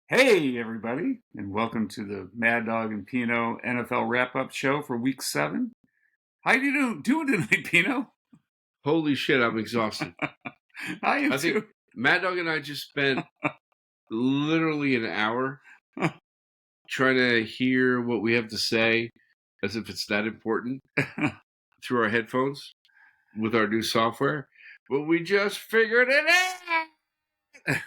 Hey, everybody, and welcome to the Maddog and Pino NFL wrap-up show for Week 7. How you doing tonight, Pino? Holy shit, I'm exhausted. I am I think too. Maddog and I just spent literally an hour trying to hear what we have to say as if it's that important through our headphones with our new software. But we just figured it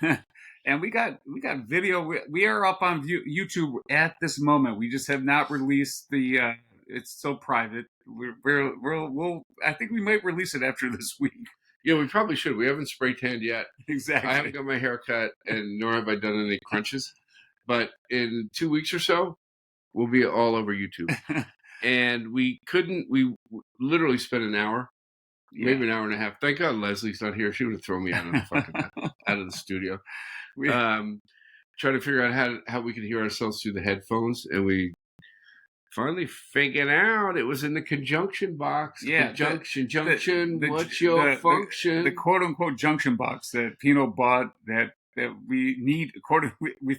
out. And we got video. We are up on YouTube at this moment. We just have not released the. It's so private. We'll. I think we might release it after this week. Yeah, we probably should. We haven't spray tanned yet. Exactly. I haven't got my hair cut, and nor have I done any crunches. But in 2 weeks or so, we'll be all over YouTube. And we literally spent an hour, maybe an hour and a half. Thank God Leslie's not here. She would have thrown me out of the studio. Trying to figure out how we could hear ourselves through the headphones, and we finally figured out it was in the conjunction box. Yeah, junction. What's your function? The quote unquote junction box that Pino bought that we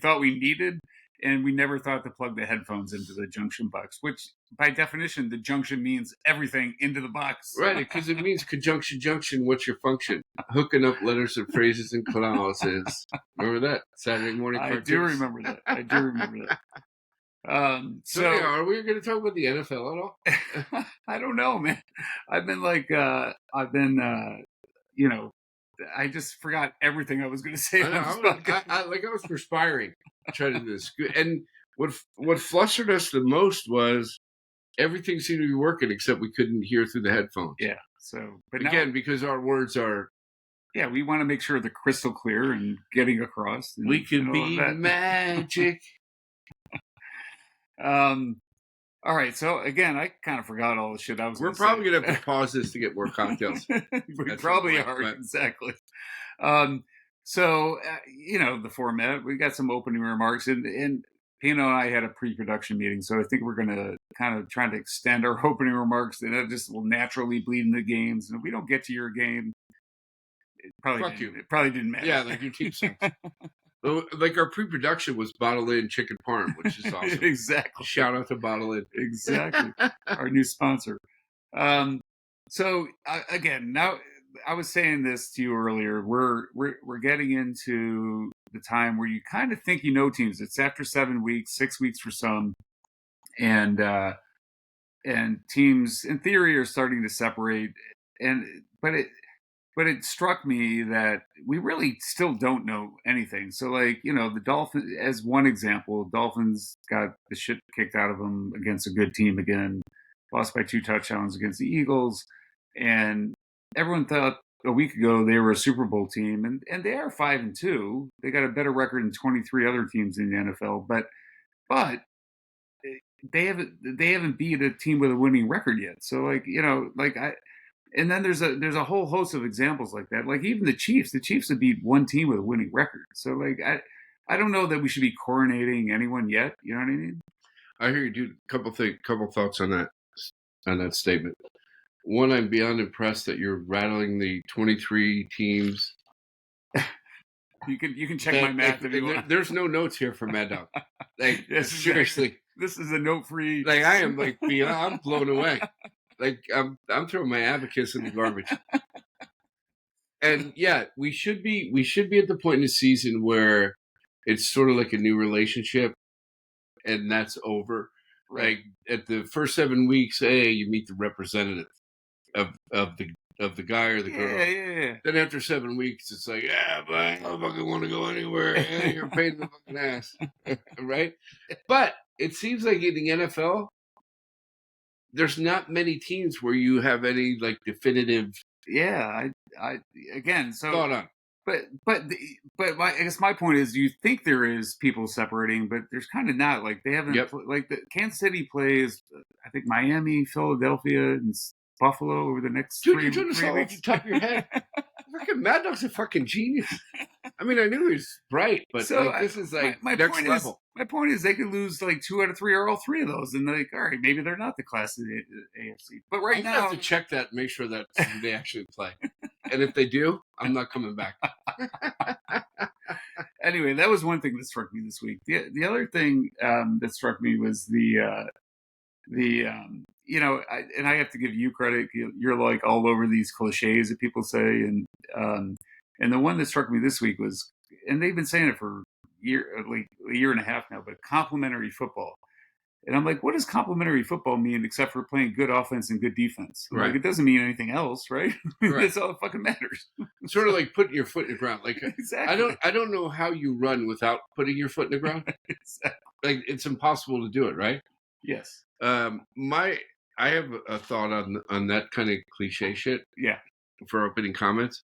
thought we needed, and we never thought to plug the headphones into the junction box, which by definition the junction means everything into the box. Right, because it means conjunction junction. What's your function? Hooking up letters and phrases and clauses. Remember that Saturday morning cartoons? I do remember that. So are we going to talk about the NFL at all? I don't know, man. I've been I just forgot everything I was going to say. I was perspiring trying to do this. And what flustered us the most was everything seemed to be working except we couldn't hear through the headphones. Yeah. So, but again, now, because our words are. Yeah, we want to make sure they're crystal clear and getting across. And, we can be magic. All right, so again, I kind of forgot all the shit I was. We're probably gonna have to pause this to get more cocktails. We probably are, exactly. So the format. We got some opening remarks, and Pino and I had a pre-production meeting, so I think we're gonna kind of try to extend our opening remarks, and that just will naturally bleed into games. And if we don't get to your game, it probably didn't matter. Yeah, like your team sucks. Like our pre-production was Bottle In Chicken Parm, which is awesome. Exactly. Shout out to Bottle In. Exactly. Our new sponsor. So again, now I was saying this to you earlier. We're getting into the time where you kind of think you know teams. It's after 7 weeks, 6 weeks for some, and teams in theory are starting to separate. But it struck me that we really still don't know anything. So, the Dolphins, as one example, Dolphins got the shit kicked out of them against a good team again, lost by 2 touchdowns against the Eagles. And everyone thought a week ago they were a Super Bowl team, and they are 5-2. They got a better record than 23 other teams in the NFL, but they haven't beat a team with a winning record yet. So, and then there's a whole host of examples like that. Like even the Chiefs have beat one team with a winning record. So I don't know that we should be coronating anyone yet. You know what I mean? I hear you, dude. Couple thoughts on that statement. One, I'm beyond impressed that you're rattling the 23 teams. You can check my math if you want. There's no notes here for Maddog. Seriously, this is a note-free. I am I'm blown away. I'm throwing my abacus in the garbage. And yeah, we should be at the point in the season where it's sort of like a new relationship, and that's over. Right. Like at the first 7 weeks, you meet the representative of the guy or the girl. Yeah. Then after 7 weeks, it's like, but I don't fucking want to go anywhere. You're a pain in the fucking ass, right? But it seems like in the NFL, there's not many teams where you have any definitive. Yeah, I again. So thought on. But I guess my point is, you think there is people separating, but there's kind of not. Like they haven't. Yep. The Kansas City plays, I think Miami, Philadelphia, and Buffalo over the next. Dude, you're doing this all off the top of your head. Fucking Maddog's a fucking genius. I mean, I knew he was bright, but this is my next level. My point is they could lose 2 out of 3 or all 3 of those, and all right, maybe they're not the class of the AFC. But right now, I have to check that and make sure that they actually play. And if they do, I'm not coming back. Anyway, that was one thing that struck me this week. The other thing that struck me was and I have to give you credit. You're like all over these cliches that people say, um, and the one that struck me this week was, and they've been saying it for like a year and a half now, but complimentary football. And I'm like, what does complimentary football mean except for playing good offense and good defense? Right. Like, it doesn't mean anything else, right? Right. That's all that fucking matters. Sort of like putting your foot in the ground. Like Exactly. I don't know how you run without putting your foot in the ground. Exactly. Like it's impossible to do it, right? Yes. I have a thought on that kind of cliche shit. Yeah. For opening comments,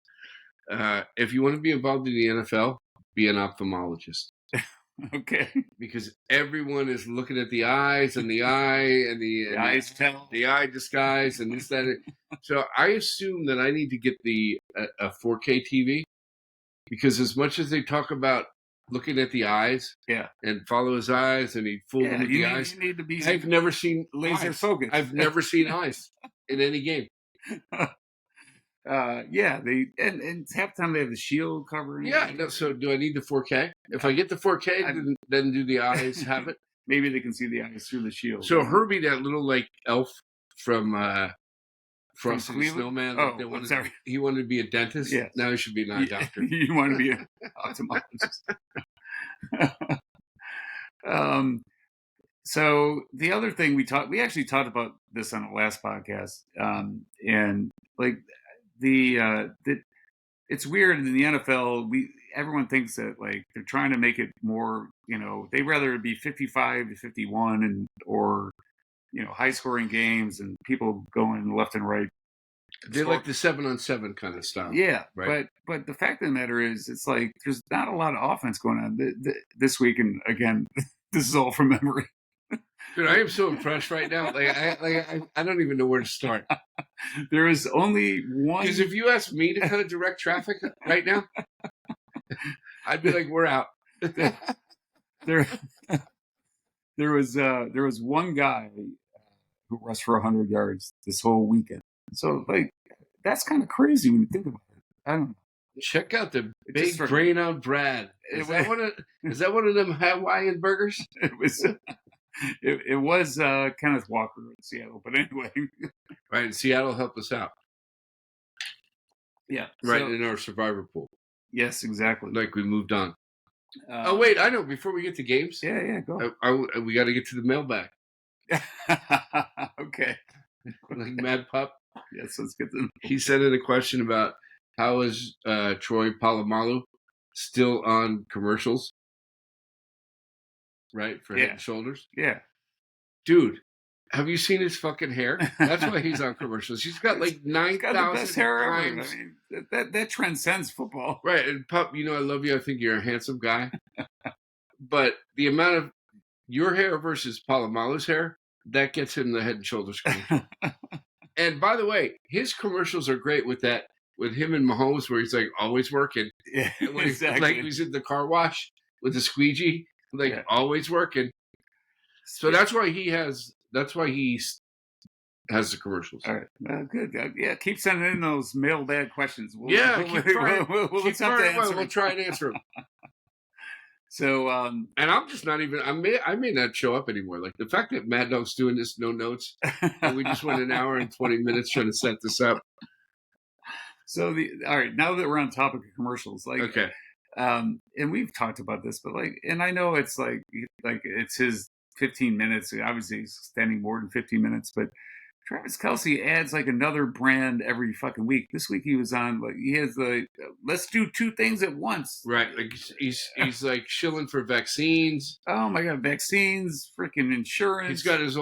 if you want to be involved in the NFL, be an ophthalmologist. Okay. Because everyone is looking at the eyes and the eye and the eyes tell, the eye disguise and this that. So I assume that I need to get a 4K TV, because as much as they talk about looking at the eyes, and follow his eyes and he fooled him with the eyes, you need to be. I've never seen laser eyes. focus. I've never seen eyes in any game. They and half the time they have the shield covering. Yeah, no, so do I need the 4K? If I get the 4K, then do the eyes have it? Maybe they can see the eyes through the shield. So Herbie, that little like elf from Frosty the Snowman, he wanted to be a dentist. Yes. Now he should be an eye doctor. You want to be an ophthalmologist. So the other thing we actually talked about this on the last podcast, and like it's weird in the NFL. Everyone thinks that like they're trying to make it more, they'd rather it be 55 to 51 or high scoring games and people going left and right. They like the 7-on-7 kind of style. Yeah, right. But the fact of the matter is, it's like there's not a lot of offense going on this week. And again, this is all from memory. Dude, I am so impressed right now. I don't even know where to start. There is only one. Because if you ask me to kind of direct traffic right now, I'd be like, we're out. There was one guy who rushed for 100 yards this whole weekend. So like that's kind of crazy when you think about it. I don't know. Check out the big brain on Brad. Is that one of them Hawaiian burgers? It was. It was Kenneth Walker in Seattle, but anyway. Right, Seattle helped us out. Yeah. Right, in our survivor pool. Yes, exactly. Like we moved on. Oh, wait, I know. Before we get to games. Yeah, go. We got to get to the mailbag. Okay. Like Mad Pup. Yes, let's get to. He sent in a question about how is Troy Polamalu still on commercials? Right, for Head and Shoulders. Yeah, dude, have you seen his fucking hair? That's why he's on commercials. He's got like 9,000 best hair ever. I times. mean, that transcends football. Right, and Pup, I love you. I think you're a handsome guy. But the amount of your hair versus Palamalu's hair, that gets him the Head and Shoulders commercial. And by the way, his commercials are great with that, with him and Mahomes, where he's like always working. Yeah, exactly. Like he's in the car wash with the squeegee. Like always working. So that's why he has the commercials. All right. Good. Yeah, keep sending in those mailbag questions. We'll try and answer them. So and I'm just not even I may not show up anymore. Like the fact that Maddog's doing this no notes and we just went an hour and 20 minutes trying to set this up. So all right, now that we're on topic of commercials, like okay. And we've talked about this, but and I know it's like it's his 15 minutes. Obviously, he's spending more than 15 minutes, but Travis Kelce adds like another brand every fucking week. This week he was on he has let's do two things at once. Right, like he's like shilling for vaccines. Oh my god, vaccines, freaking insurance. He's got his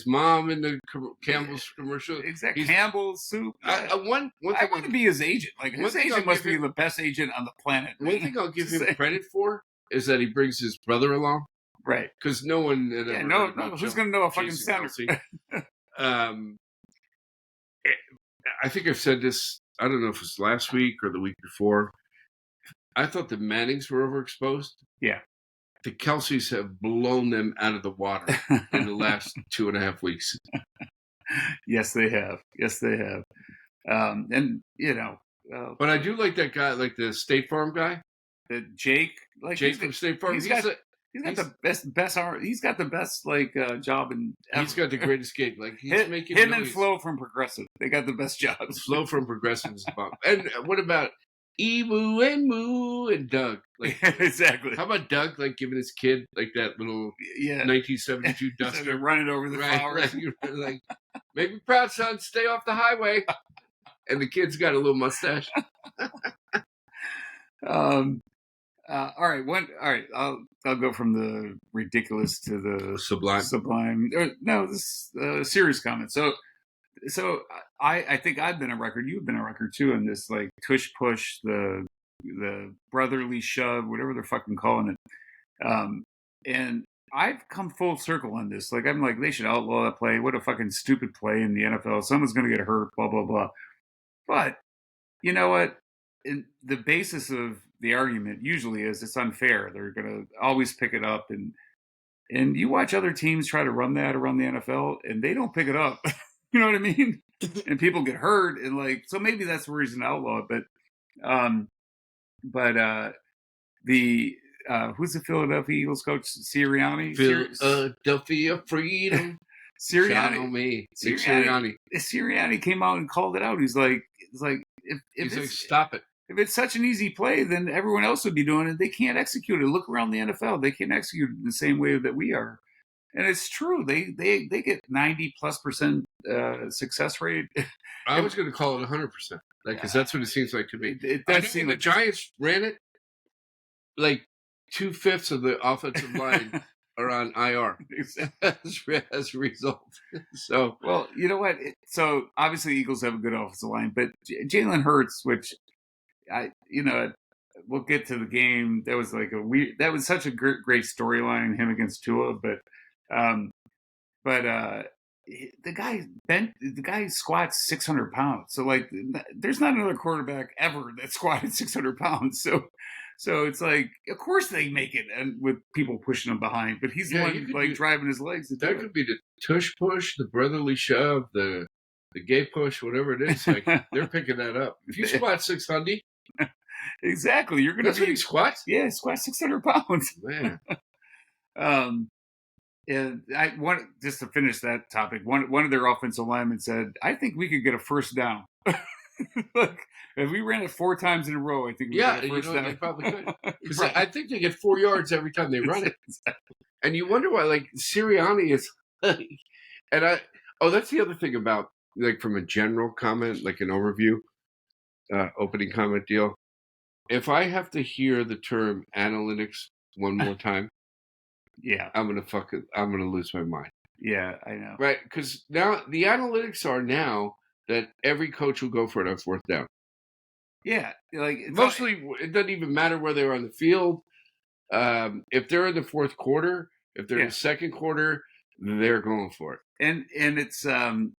mom in the Campbell's commercial. Exactly, Campbell's soup. One thing I want to be his agent. Like his agent must be the best agent on the planet. One thing I'll give him credit for is that he brings his brother along. Right, because no one. Who's gonna know a fucking center? I think I've said this. I don't know if it was last week or the week before. I thought the Mannings were overexposed. Yeah, the Kelces have blown them out of the water in the last 2.5 weeks. Yes, they have. And but I do like that guy, like the State Farm guy. Jake, like Jake from State Farm. he's got the best arm. He's got the best job in. He's got the greatest gig. Like he's making him millions. and Flo from Progressive. They got the best jobs. Flo from Progressive is bomb. And what about Emu and Moo and Doug? Like exactly. How about Doug like giving his kid like that little 1972 Duster running over the flowers? Like, make me proud, son. Stay off the highway. And the kid's got a little mustache. All right. I'll go from the ridiculous to the sublime. No, this serious comment. So I think I've been a record. You've been a record too in this like tush push, the brotherly shove, whatever they're fucking calling it. And I've come full circle on this. Like I'm like they should outlaw that play. What a fucking stupid play in the NFL. Someone's gonna get hurt. Blah blah blah. But you know what? The basis of the argument usually is it's unfair. They're going to always pick it up, and you watch other teams try to run that around the NFL, and they don't pick it up. You know what I mean? And people get hurt, and like so maybe that's the reason to outlaw it. But who's the Philadelphia Eagles coach? Sirianni. Philadelphia Freedom. Sirianni. Sirianni came out and called it out. He's like, stop it. If it's such an easy play, then everyone else would be doing it. They can't execute it. Look around the NFL; they can't execute it the same way that we are. And it's true. They get 90+% success rate. I was going to call it 100%, because that's what it seems like to me. It does seem the like Giants ran it. Like 2/5 of the offensive line are on IR as a result. So, well, you know what? So obviously, Eagles have a good offensive line, but Jalen Hurts, which we'll get to the game. That was like that was such a great storyline, him against Tua, but the guy squats 600 pounds. So like, there's not another quarterback ever that squatted 600 pounds. So it's like, of course they make it, and with people pushing him behind, but he's the one like driving his legs. That could be the tush push, the brotherly shove, the gay push, whatever it is. Like they're picking that up. If you squat 600, exactly, you're gonna. That's what he squats. Yeah, squat 600 pounds. Man. And I want just to finish that topic. One of their offensive linemen said, "I think we could get a first down." Look, if we ran it 4 times in a row, I think we get a first down. They probably could. Because I think they get 4 yards every time they run it. Exactly. And you wonder why, like, Sirianni is... that's the other thing about, like, from a general comment, like an overview, opening comment deal. If I have to hear the term analytics one more time, I'm gonna lose my mind. Yeah, I know. Right? Because now the analytics are now that every coach will go for it on 4th down. Yeah, like mostly it doesn't even matter where they're on the field. If they're in the 4th quarter, if they're in the 2nd quarter, they're going for it. And it's and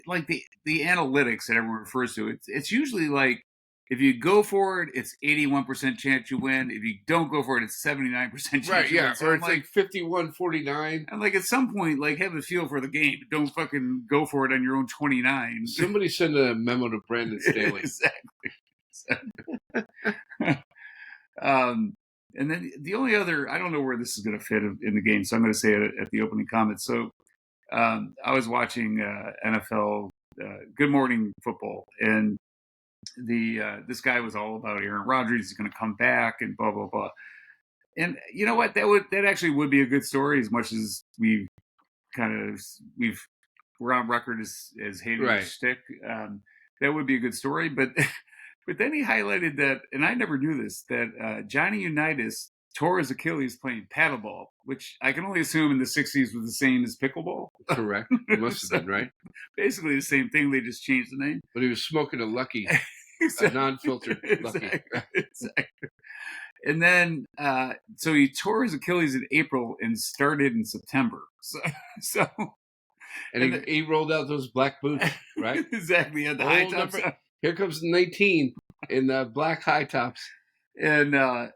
like the analytics that everyone refers to, it's usually like if you go for it, it's 81% chance you win. If you don't go for it, it's 79% chance you win. So or it's like 51-49. And like at some point, like have a feel for the game. Don't fucking go for it on your own 29. Somebody send a memo to Brandon Staley. Exactly. And then the only other, I don't know where this is going to fit in the game, so I'm going to say it at the opening comments. So I was watching NFL Good Morning Football, and this guy was all about Aaron Rodgers is going to come back and blah blah blah. And you know what? That actually would be a good story, as much as we're on record as hating shtick. That would be a good story, but then he highlighted that, and I never knew this, that Johnny Unitas tore his Achilles playing paddleball, which I can only assume in the 60s was the same as pickleball. Correct. It must have been, right? Basically the same thing. They just changed the name. But he was smoking a Lucky, a non-filtered Lucky. Exactly. And then, so he tore his Achilles in April and started in September. And he rolled out those black boots, right? Exactly. At the high tops. Here comes 19 in the black high tops. And the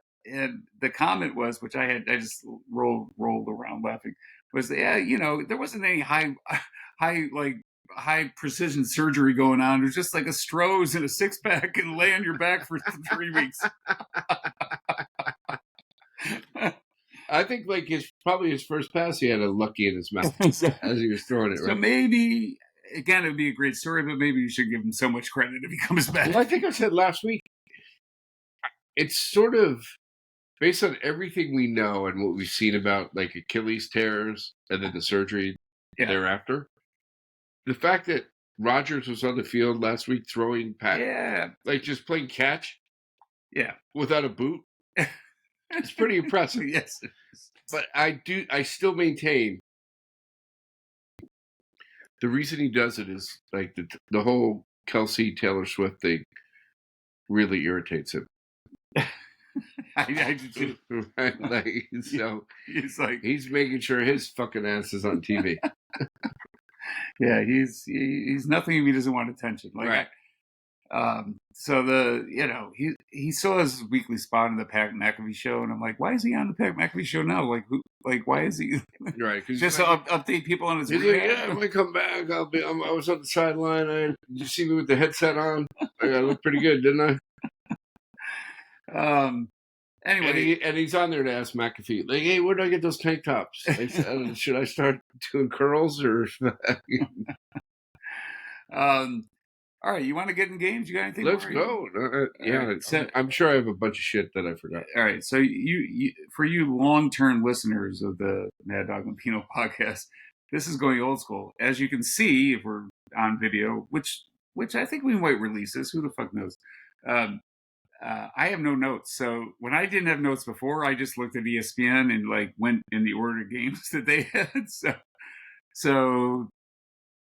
comment was, which I just rolled around laughing, was there wasn't any high precision surgery going on. It was just like a Stroh's and a 6-pack and lay on your back for 3 weeks. I think like probably his first pass, he had a lucky in his mouth as he was throwing it. So Right. maybe again, it would be a great story, but maybe you should give him so much credit if he comes back. Well, I think I said last week. It's sort of based on everything we know and what we've seen about like Achilles tears and then the surgery thereafter. The fact that Rodgers was on the field last week throwing like just playing catch, without a boot, it's pretty impressive. Yes, but I still maintain the reason he does it is like the whole Kelsey Taylor Swift thing really irritates him. I do too. Right? Like, so he's making sure his fucking ass is on TV. Yeah, he's nothing if he doesn't want attention. Like, right. So he still has his weekly spot in the Pat McAfee show, and I'm like, why is he on the Pat McAfee show now? Like, why is he? Right, just to update people on his. He's like, yeah, when I come back, I was on the sideline. Did you see me with the headset on? I looked pretty good, didn't I? Anyway, and he's on there to ask McAfee, like, hey, where do I get those tank tops? Like, should I start doing curls or? All right, you want to get in games? You got anything? Let's go. Yeah, right. So, I'm sure I have a bunch of shit that I forgot. All right, so you for you long-term listeners of the Maddog and Pino podcast, this is going old school. As you can see, if we're on video, which I think we might release this. Who the fuck knows? I have no notes. So when I didn't have notes before, I just looked at ESPN and like went in the order of games that they had. So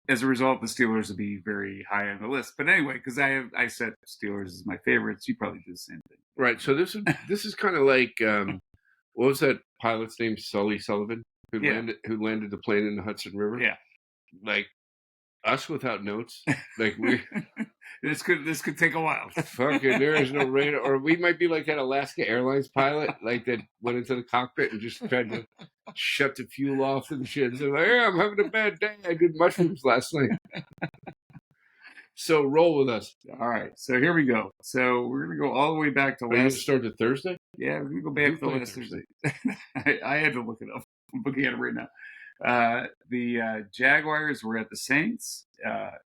as a result, the Steelers would be very high on the list. But anyway, because I said Steelers is my favorites, you probably did the same thing. Right. So this is kind of like what was that pilot's name? Sully Sullivan, who landed the plane in the Hudson River. Yeah. Like us without notes. Like we this could take a while. Fucking there is no radar, or we might be like that Alaska Airlines pilot, like that went into the cockpit and just tried to shut the fuel off and shit. So like, yeah, I'm having a bad day. I did mushrooms last night. So roll with us. All right. So here we go. So we're gonna go all the way back to last. Are you gonna start to Thursday? Yeah, we're gonna go back to last Thursday. I had to look it up. I'm looking at it right now. The Jaguars were at the Saints.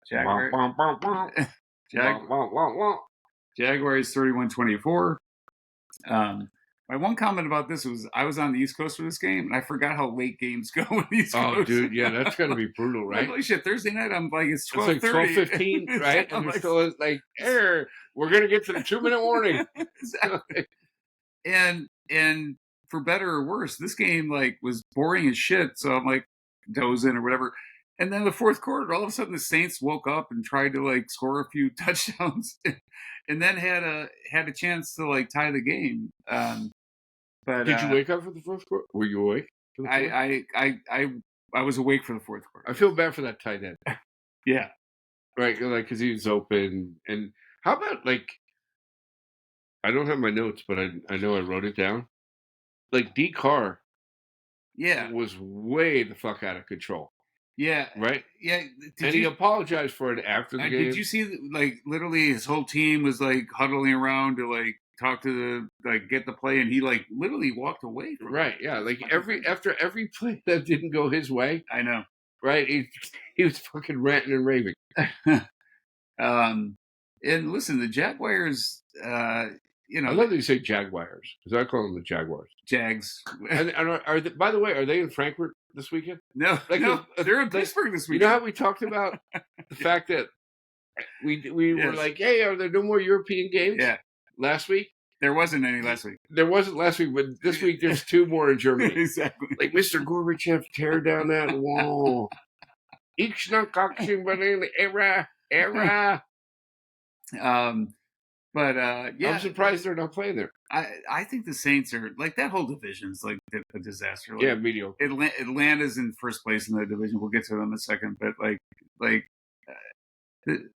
Jaguars 31-24. My one comment about this was I was on the East Coast for this game, and I forgot how late games go on the East Coast. Oh, dude, yeah, that's got to be brutal, right? Like, holy shit, Thursday night, I'm like, it's 12:30. It's like 12:15, right? And we're still like, we're going to get to the 2-minute warning. Exactly. And for better or worse, this game like was boring as shit. So I'm like dozing or whatever. And then the fourth quarter, all of a sudden the Saints woke up and tried to like score a few touchdowns, and then had a chance to like tie the game. But did you wake up for the fourth quarter? Were you awake? I was awake for the fourth quarter. I feel bad for that tight end. Yeah. Right, like because he was open. And how about like I don't have my notes, but I know I wrote it down. Like D. Carr, was way the fuck out of control. Yeah, right. Yeah, and he apologized for it after the game. Did you see like literally his whole team was like huddling around to like talk to get the play, and he like literally walked away from it. Yeah, like after every play that didn't go his way. I know. Right, he was fucking ranting and raving. And listen, the Jaguars. I love that you say Jaguars because I call them the Jaguars. Jags. and are they, by the way, are they in Frankfurt this weekend? No, they're in Pittsburgh this weekend. You know how we talked about the fact that we were like, hey, are there no more European games? Yeah. Last week? There wasn't any last week. There wasn't last week, but this week there's 2 more in Germany. Exactly. Like Mr. Gorbachev, tear down that wall. Ich noch era. But I'm surprised they're not playing there. I think the Saints are like that whole division's like a disaster. Like, mediocre. Atlanta's in first place in the division. We'll get to them in a second, but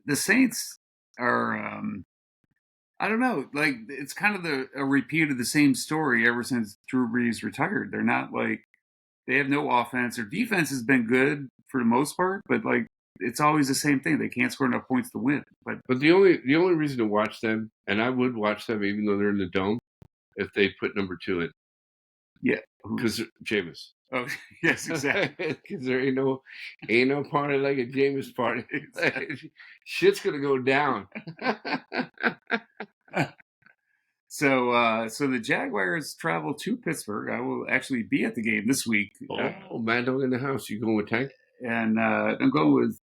the Saints are I don't know. Like it's kind of a repeat of the same story ever since Drew Brees retired. They're not like they have no offense. Their defense has been good for the most part, but like. It's always the same thing. They can't score enough points to win. But the only reason to watch them, and I would watch them even though they're in the dome, if they put number 2 in. Yeah. Because Jameis. Oh, yes, exactly. Because there ain't no party like a Jameis party. Exactly. Shit's gonna go down. So the Jaguars travel to Pittsburgh. I will actually be at the game this week. Oh, Maddog in the house. You going with Tank? And I'm going with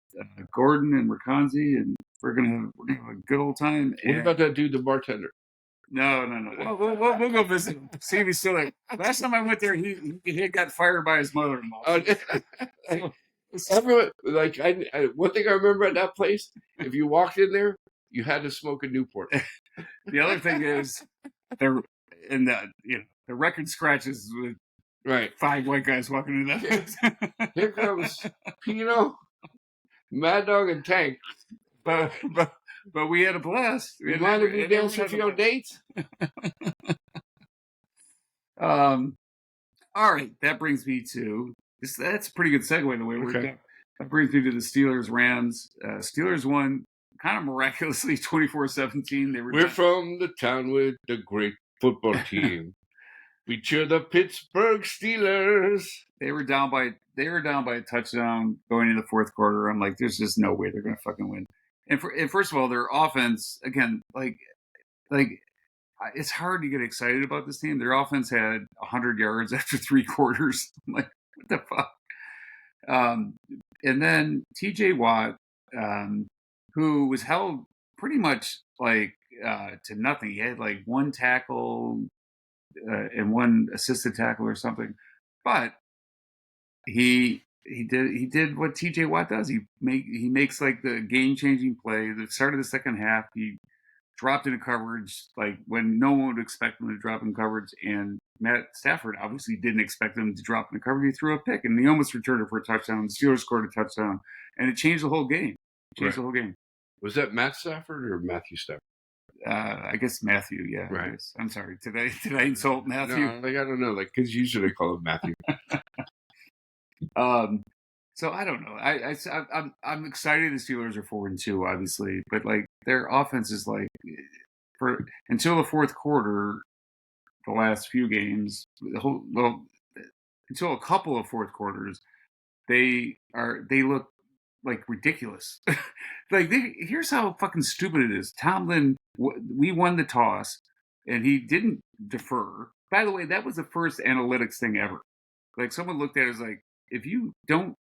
Gordon and Rakanzi, and we're gonna have a good old time. What And about that dude, the bartender? no. We'll go visit him. See if he's still there. Last time I went there, he got fired by his mother-in-law. Everyone, like one thing I remember at that place, if you walked in there, you had to smoke a Newport. The other thing is, they're in the record scratches with Right. 5 white guys walking in that place. Here comes Pino, Maddog, and Tank. But we had a blast. You mind if we dance with your dates? All right, that brings me to this. That's a pretty good segue the way we're going. That brings me to the Steelers Rams. Steelers won kind of miraculously 24-17. We're from the town with the great football team. We cheer the Pittsburgh Steelers. They were down by a touchdown going into the fourth quarter. I'm like, there's just no way they're going to fucking win. And first of all, their offense again, like it's hard to get excited about this team. Their offense had 100 yards after 3 quarters. I'm like, what the fuck? And then T.J. Watt, who was held pretty much like to nothing. He had like 1 tackle and 1 assisted tackle or something, but he did what T.J. Watt does. He makes like the game-changing play. The start of the second half, he dropped into coverage like when no one would expect him to drop in coverage, and Matt Stafford obviously didn't expect him to drop into coverage. He threw a pick, and he almost returned it for a touchdown. The Steelers scored a touchdown, and it changed the whole game. The whole game. Was that Matt Stafford or Matthew Stafford? I guess Matthew. Yeah. Right. I'm sorry. Did I insult Matthew? No, like I don't know. Like because usually they call him Matthew. So I don't know. I'm excited the Steelers are 4-2, obviously, but like their offense is like until the fourth quarter, the last few games, until a couple of fourth quarters, they look like ridiculous. Like here's how fucking stupid it is. Tomlin, we won the toss, and he didn't defer. By the way, that was the first analytics thing ever. Like someone looked at it as like, if you don't,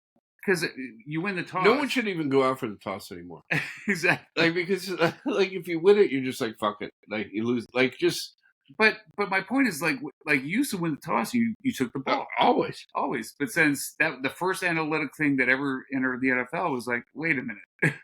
because you win the toss. No one should even go out for the toss anymore. Exactly. Like because like if you win it, you're just like fuck it. Like you lose. Like just. But my point is like you used to win the toss, you took the ball always. But since that the first analytic thing that ever entered the NFL was like, wait a minute,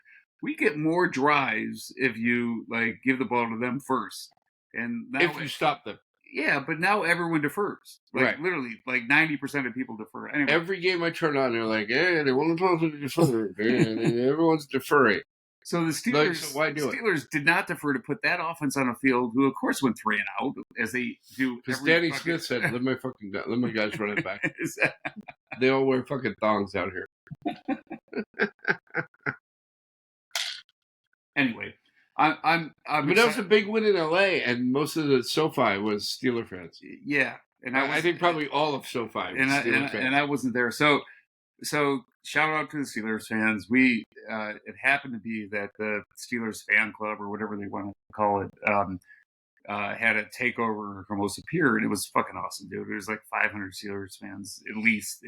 we get more drives if you like give the ball to them first, and now if you stop them. Yeah, but now everyone defers. Like right. Literally, like 90% of people defer. Anyway. Every game I turn on, they're like, "Hey, they want to defer." Everyone's deferring. So the Steelers, like, so why do Steelers did not defer to put that offense on a field, who of course went 3 and out, as they do. Because Danny Smith said, "Let my guys run it back." They all wear fucking thongs out here. Anyway. I'm but that was a big win in LA, and most of the SoFi was Steeler fans. Yeah, and I think probably all of SoFi was Steeler fans. And I wasn't there. So shout out to the Steelers fans. It happened to be that the Steelers fan club, or whatever they want to call it, had a takeover from Los Pier, and it was fucking awesome, dude. There was like 500 Steelers fans at least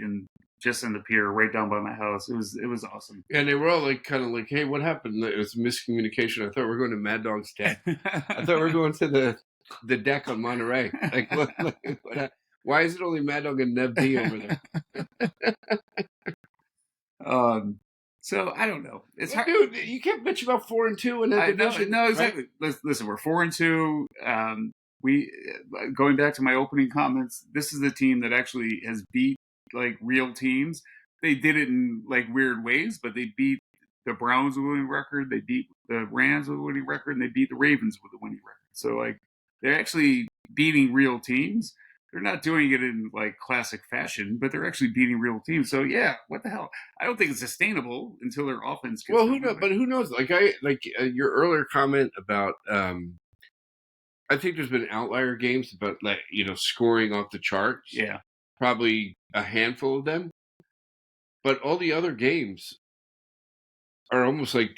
just in the pier right down by my house. It was awesome. And they were all like kind of like, "Hey, what happened?" It was miscommunication. I thought we were going to Mad Dog's deck. I thought we were going to the deck on Monterey. Like, what, why is it only Mad Dog and Nev D over there? So I don't know. It's hard. Dude, you can't bitch about 4-2 in that division. No, exactly. Right? Listen, we're 4-2. We going back to my opening comments. This is the team that actually has beat like real teams. They did it in like weird ways, but they beat the Browns with a winning record. They beat the Rams with a winning record, and they beat the Ravens with a winning record. So like they're actually beating real teams. They're not doing it in like classic fashion, but they're actually beating real teams. So yeah, what the hell? I don't think it's sustainable until their offense gets. Well, who knows? But who knows? Like your earlier comment about I think there's been outlier games, but like scoring off the charts. Yeah, Probably a handful of them, but all the other games are almost like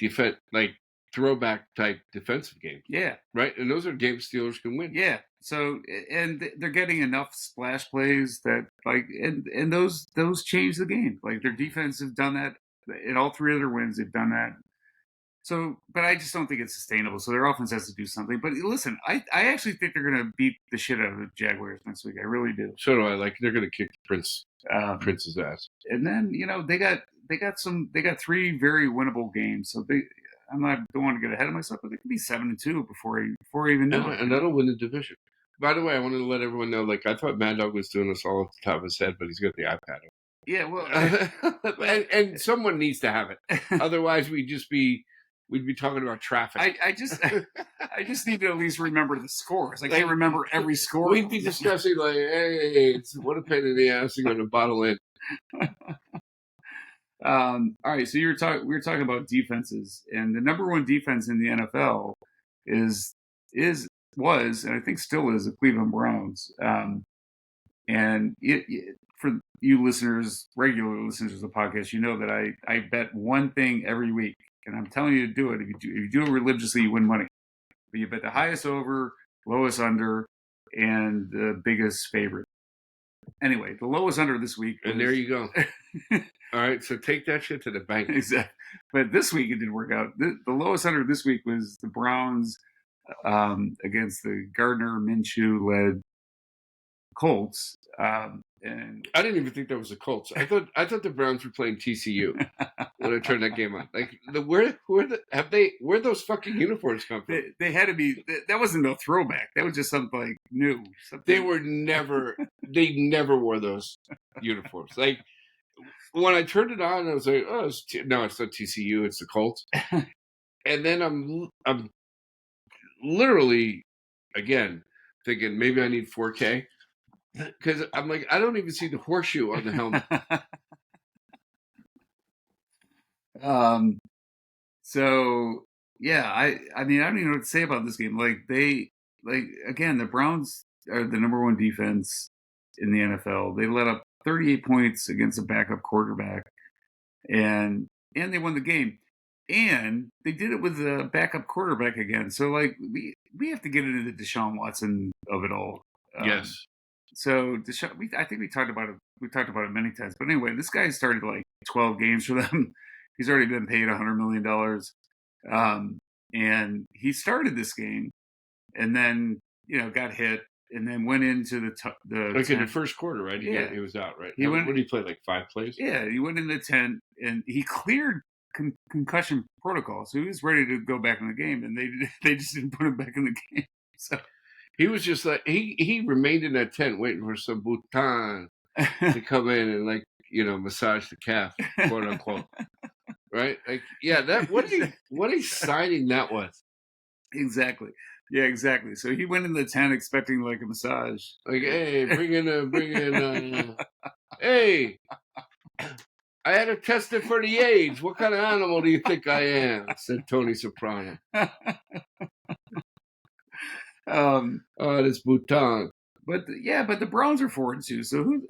like throwback type defensive games, yeah, right? And those are games Steelers can win. yeah. So and they're getting enough splash plays that like and those change the game. Like their defense has done that in all three of their wins. They've done that. So, but I just don't think it's sustainable. So their offense has to do something. But listen, I actually think they're going to beat the shit out of the Jaguars next week. I really do. So do I. Like they're going to kick Prince's ass. And then they got three very winnable games. So don't want to get ahead of myself, but they could be 7-2 before I even know it. And that'll win the division. By the way, I wanted to let everyone know. Like I thought Maddog was doing this all off the top of his head, but he's got the iPad. Yeah, well, and someone needs to have it. Otherwise, we'd be talking about traffic. I just need to at least remember the scores. I can't remember every score. We'd be discussing like, hey, what a pain in the ass to go to bottle in. All right, so we were talking about defenses, and the number one defense in the NFL was, and I think still is, the Cleveland Browns. And for you listeners, regular listeners of the podcast, you know that I bet one thing every week, and I'm telling you to do it. If you do it religiously, you win money. But you bet the highest over, lowest under, and the biggest favorite. Anyway, the lowest under this week. And there you go. All right, so take that shit to the bank. Exactly. But this week it didn't work out. The lowest under this week was the Browns against the Gardner Minshew-led Colts. And I didn't even think that was the Colts. I thought the Browns were playing TCU when I turned that game on. Like where those fucking uniforms come from? They had to be. That wasn't no throwback. That was just something like new. They never wore those uniforms. Like when I turned it on, I was like, oh, it's not TCU, it's the Colts. And then I'm literally again thinking maybe I need 4K. Because I'm like, I don't even see the horseshoe on the helmet. So yeah, I mean I don't even know what to say about this game. Again, the Browns are the number one defense in the NFL. They let up 38 points against a backup quarterback, and they won the game. And they did it with a backup quarterback again. So like we have to get into the Deshaun Watson of it all. Yes. So I think we talked about it. We talked about it many times. But anyway, this guy started like 12 games for them. He's already been paid $100 million. And he started this game, and then got hit, and then went into in the first quarter, right? He was out, right? What did he play? Like 5 plays? Yeah, he went in the tent, and he cleared concussion protocol, so he was ready to go back in the game, and they just didn't put him back in the game. So. He was just like he remained in that tent waiting for some Bhutan to come in and massage the calf, quote unquote. Right? Like, yeah, what a signing that was. Exactly. Yeah, exactly. So he went in the tent expecting like a massage. Like, hey, bring in hey, I had to test it for the AIDS. What kind of animal do you think I am? Said Tony Soprano. This Bhutan. But the Browns are 4-2. So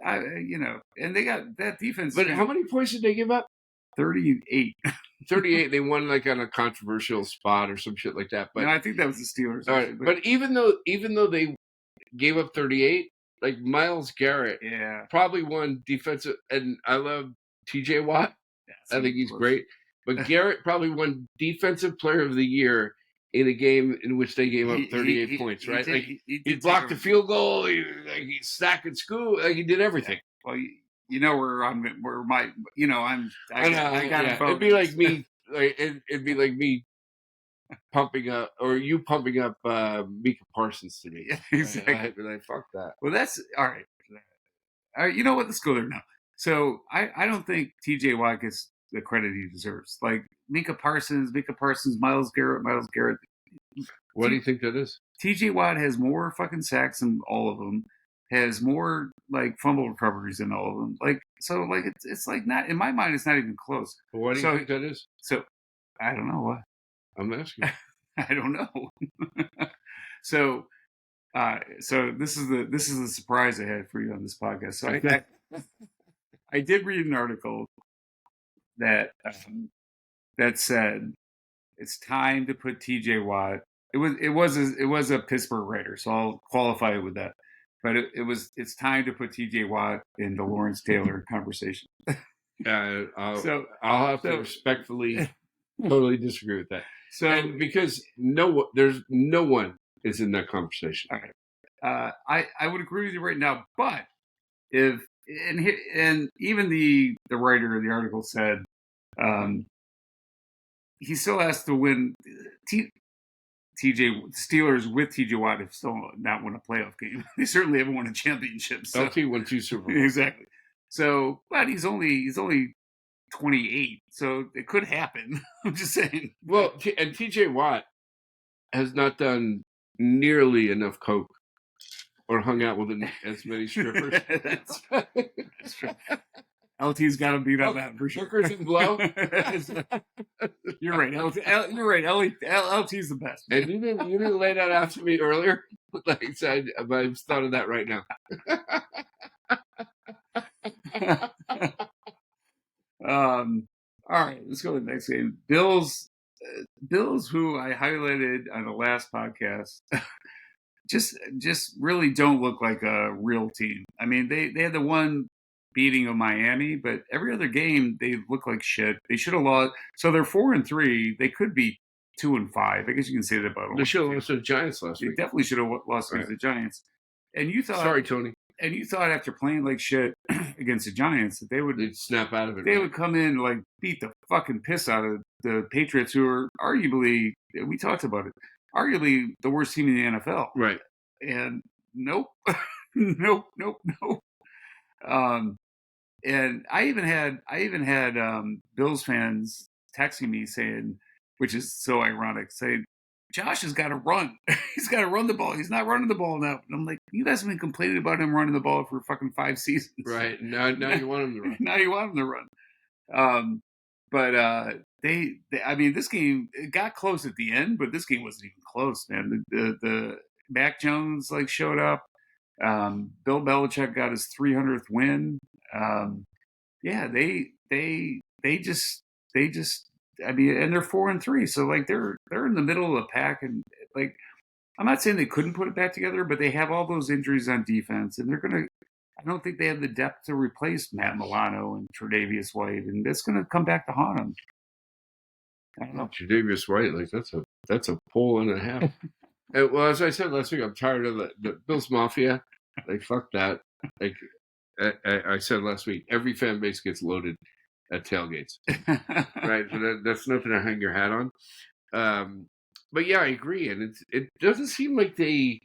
and they got that defense. But how many points did they give up? 38. 38. They won like on a controversial spot or some shit like that. But I think that was the Steelers. All right, but even though they gave up 38, like Myles Garrett, probably won defensive. And I love T.J. Watt. I think he's great. But Garrett probably won Defensive Player of the Year in a game in which they gave up 38 points, right? He blocked the field goal. He sacked and scoop. Like he did everything. Well, I got It'd be like me. It'd be like me pumping up, or you pumping up Micah Parsons to me. Yeah, exactly. I'd be like, fuck that. Well, that's all right. All right, you know what? Let's go there now. So I don't think T.J. Watt gets the credit he deserves. Like Micah Parsons, Myles Garrett. What do you think that is? T.J. Watt has more fucking sacks than all of them. Has more like fumble recoveries than all of them. It's like not in my mind. It's not even close. But what do you think that is? So I don't know what. I'm asking. I don't know. So So this is the surprise I had for you on this podcast. So I did read an article that that said it's time to put T.J. Watt. It was a Pittsburgh writer, so I'll qualify it with that. But it's time to put T.J. Watt in the Lawrence Taylor conversation. I'll have to respectfully totally disagree with that. So and because there's no one is in that conversation. All right. I would agree with you right now, but if and even the writer of the article said he still has to win. TJ Steelers with TJ Watt have still not won a playoff game. They certainly haven't won a championship. So. LT won 2 Super Bowls. Exactly. So, but he's only 28, so it could happen. I'm just saying. Well, and TJ Watt has not done nearly enough coke or hung out with as many strippers. That's true. LT's got to beat on that for sure. Hookers and blow. You're right. You're right. LT's the best. And you didn't lay that out to me earlier. Like I said, I've thought of that right now. All right, let's go to the next game. Bills, who I highlighted on the last podcast, just really don't look like a real team. I mean, they had the one beating of Miami, but every other game they look like shit. They should have lost. So they're 4-3. They could be 2-5. I guess you can say that about them. They should have lost to the Giants last week. They definitely should have lost against the Giants. And you thought, sorry, Tony. And you thought after playing like shit against the Giants that they'd snap out of it. They would come in like beat the fucking piss out of the Patriots, who are arguably, we talked about it, arguably the worst team in the NFL. Right. And nope, nope. And I even had Bills fans texting me saying, which is so ironic, saying, Josh has got to run. He's got to run the ball. He's not running the ball now. And I'm like, you guys have been complaining about him running the ball for fucking 5 seasons. Right. Now you want him to run. Now you want him to run. But I mean, this game, it got close at the end, but this game wasn't even close, man. The Mac Jones showed up. Bill Belichick got his 300th win. Yeah, they just I mean, and they're 4-3, so they're in the middle of the pack, and I'm not saying they couldn't put it back together, but they have all those injuries on defense, and I don't think they have the depth to replace Matt Milano and Tre'Davious White, and that's gonna come back to haunt them. I don't know. Tre'Davious White, that's a pull and a half. And, well, as I said last week, I'm tired of the Bills Mafia. Fuck that. I said last week, every fan base gets loaded at tailgates, right? So that's nothing to hang your hat on. But yeah, I agree, and it doesn't seem like they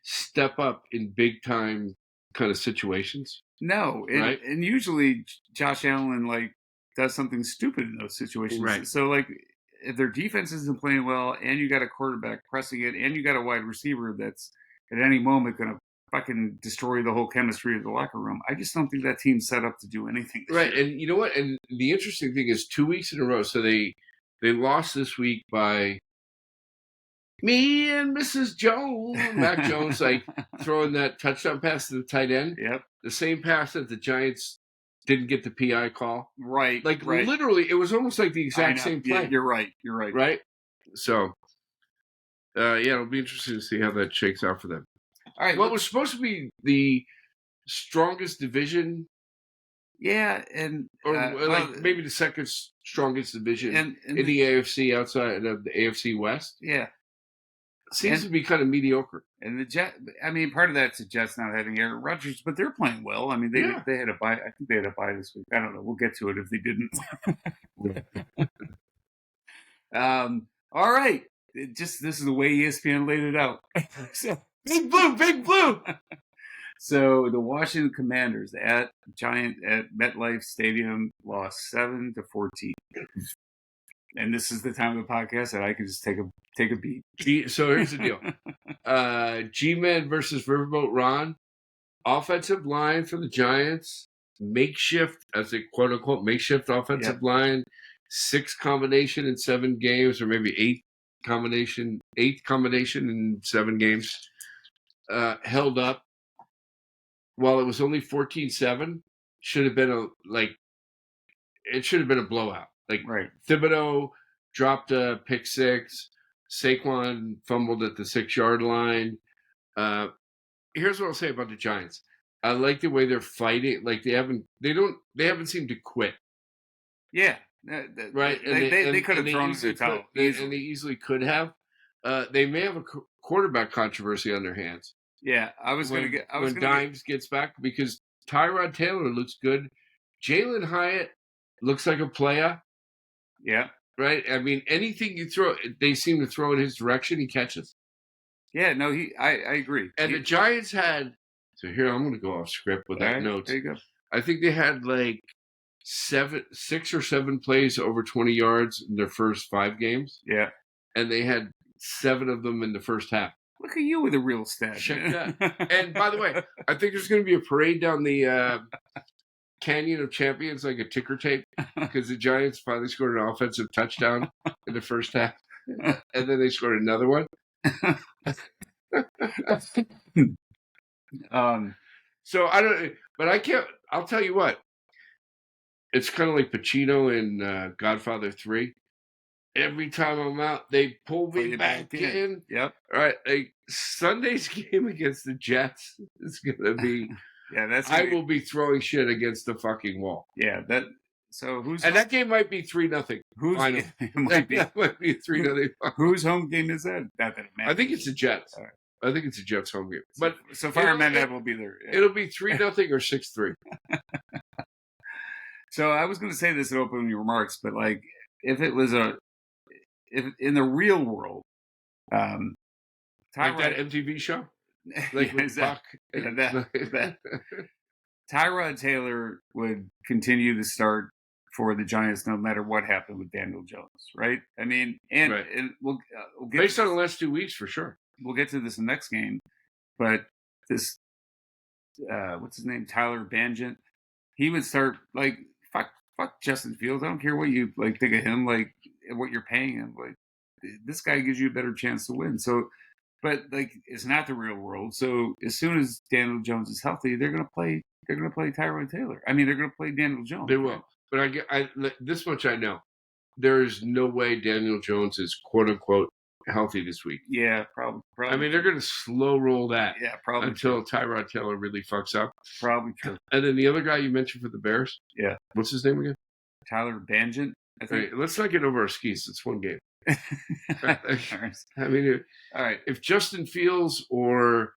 step up in big time kind of situations. No, right? And usually Josh Allen does something stupid in those situations. Right. So if their defense isn't playing well, and you got a quarterback pressing it, and you got a wide receiver that's at any moment going to fucking destroy the whole chemistry of the locker room, I just don't think that team's set up to do anything this right year. And you know what, and the interesting thing is 2 weeks in a row, so they lost this week by me and Mrs. Jones. Mac Jones throwing that touchdown pass to the tight end. Yep. The same pass that the Giants didn't get the PI call. Right. Literally, it was almost like the exact same play. Yeah, you're right. Right? So it'll be interesting to see how that shakes out for them. All right. What was supposed to be the strongest division, and maybe the second strongest division in the AFC outside of the AFC West. Yeah, seems to be kind of mediocre. And the Jets, I mean, part of that's the Jets not having Aaron Rodgers, but they're playing well. I mean, they had a bye. I think they had a bye this week. I don't know. We'll get to it if they didn't. All right. This is the way ESPN laid it out. So, big blue. So the Washington Commanders at MetLife Stadium lost 7-14. And this is the time of the podcast that I can just take a beat. So here's the deal. G-Man versus Riverboat Ron. Offensive line for the Giants. Makeshift, as a quote-unquote makeshift offensive line. 6 combination in 7 games, or maybe 8 combination in 7 games. held up while it was only 14-7, should have been it should have been a blowout. Like Right. Thibodeau dropped a pick six, Saquon fumbled at the 6-yard line. Here's what I'll say about the Giants. I like the way they're fighting. Like they haven't seemed to quit. Yeah. Right. They could have thrown the towel. And they easily could have. They may have a quarterback controversy on their hands. Yeah, when Dimes gets back, because Tyrod Taylor looks good. Jalen Hyatt looks like a player. Yeah. Right? I mean, anything you throw, they seem to throw in his direction, he catches. Yeah, no, I agree. And the Giants had, so here I'm going to go off script without notes. There you go. I think they had like 6 or 7 plays over 20 yards in their first 5 games. Yeah. And they had 7 of them in the first half. Look at you with a real stat. Check that. And by the way, I think there's going to be a parade down the Canyon of Champions, like a ticker tape, because the Giants finally scored an offensive touchdown in the first half. And then they scored another one. So I don't, but I can't, I'll tell you what, it's kind of like Pacino in Godfather 3. Every time I'm out, they pull me back in. Yep. All right. Like Sunday's game against the Jets is going to be, I will be throwing shit against the fucking wall. Yeah. That game might be 3-0. It might be 3-0. Whose home game is that? Not that it matters. I think it's the Jets. Right. I think it's the Jets home game. But so Fireman will be there. Yeah. It'll be 3-0 or 6-3. So I was going to say this in opening remarks, but like if it was if in the real world, like that MTV show, like with Buck, Tyrod Taylor would continue to start for the Giants no matter what happened with Daniel Jones, right? I mean, and we'll get based on the last 2 weeks for sure. We'll get to this in the next game, but this what's his name, Tyler Bagent, he would start like fuck Justin Fields. I don't care what you like think of him, like what you're paying him. Like this guy gives you a better chance to win. So, but like it's not the real world. So as soon as Daniel Jones is healthy, they're gonna play Tyrod Taylor. I mean, they're gonna play Daniel Jones. They will. But I this much I know. There is no way Daniel Jones is quote unquote healthy this week. Yeah, probably. I mean, they're going to slow roll that. Yeah, probably until Tyrod Taylor really fucks up. Probably true. And then the other guy you mentioned for the Bears. Yeah, what's his name again? Tyler Bagent. I think. Right, let's not get over our skis. It's one game. I mean, all right. If Justin Fields or